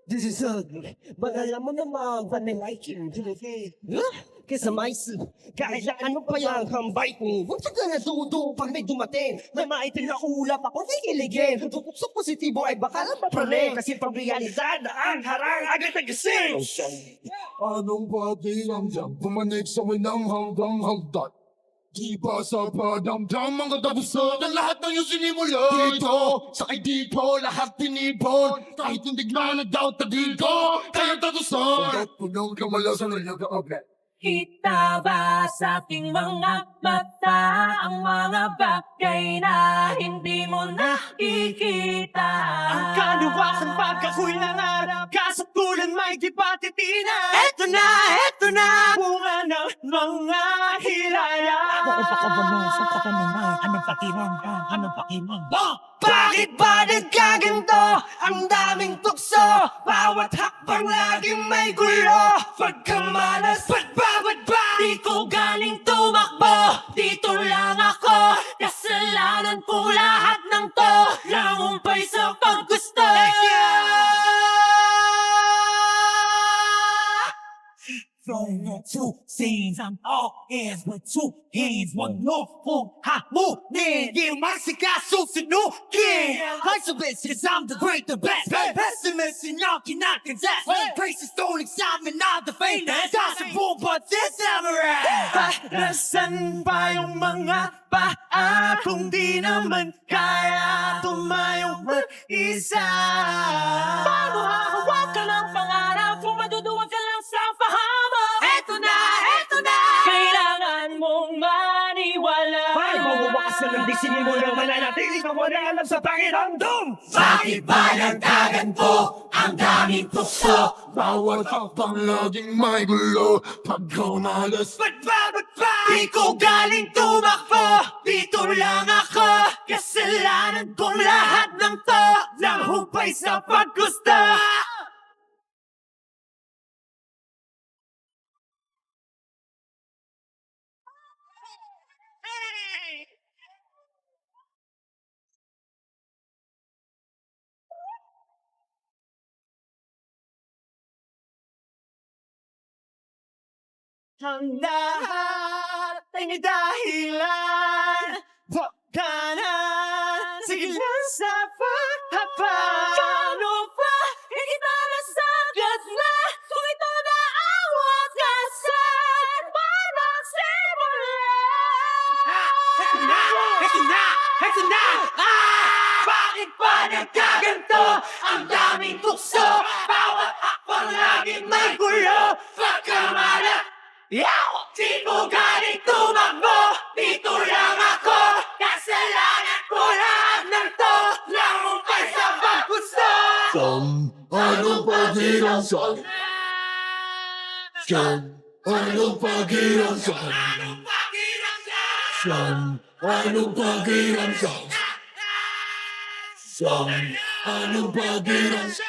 This is ugly. But alam mo naman, panilikin, kesa mais, kailangan mo pa yung hambay ko. Huwag ka na dudo pag may dumating. May maitim na ulap ako, kikiligin. Tutok positibo ay baka lang mapraning. Kasi pag realidad na ang harang, agad nagising. Anong pati ang dyan? Pumanig sa winang hanggang hagdan. Di ba sa padamdam ang katapusan ng lahat ng iyong sinimula? Dito, sa kaidipo, lahat tinipon. Kahit hindi na nag-doubt na dito, kaya tatusan. At punong kamalasan na nag-aablet. Kita ba sa aking mga mata ang mga bagay na hindi mo nakikita? Ang kaliwasan pag ako'y nangarap, kasatulan may di patitina. Eto na, bunga ng mga hilaya. Sa katanungan, anong pakiramdam? Anong pakiramdam? Bakit ba nagkaganto? Ang daming tukso, bawat hakbang laging may gulo. Pagkamalas, ba't ba? Di ko galing tumakbo, dito lang ako. Kasalanan ko lahat ng to, langumpay sa paggusto. Throwing two scenes, I'm all ears with two hands, one no full hot movement. Yeah, masikaso sinukin. Isolate, cause I'm the great, the best. Pessimist and y'all cannot contest. Graces don't examine all the famous. Possible, but this I'm right. Nasaan ba yung mga paa kung di naman kaya tumayong mag-isa? Paano hahawakan ang pangarap kung maduduwag ka lang sa pahama? Eto na, kailangan mong maniwala. Paano mawawakas na ng disinin mo na mananatili ka wala alam sa pakiramdam? Bakit ba nagkaganto ang daming tukso? Bawat hakbang laging may gulo. Pagkamalas, Ba't ba? Di ko galing tumakbo, dito lang ako. Kasalanan kong lahat ng to, nahumpay sa paggusto. Ang lahat ay may dahilan. Huwag ka na, sige lang sa paghabang. Kano pa, kita na sagad na, kung ito na ang wakasan, parang simula. Heto na! Bakit ba nagkaganto? Ang daming tukso, bawat hakbang laging may gulo. Pagkamala, di ko galing tumakbo, dito lang ako. Kasalanan ko lahat ng to, langumpay sa paggusto. anong pakiramdam? Anong pakiramdam? Anong pakiramdam? Anong pakiramdam?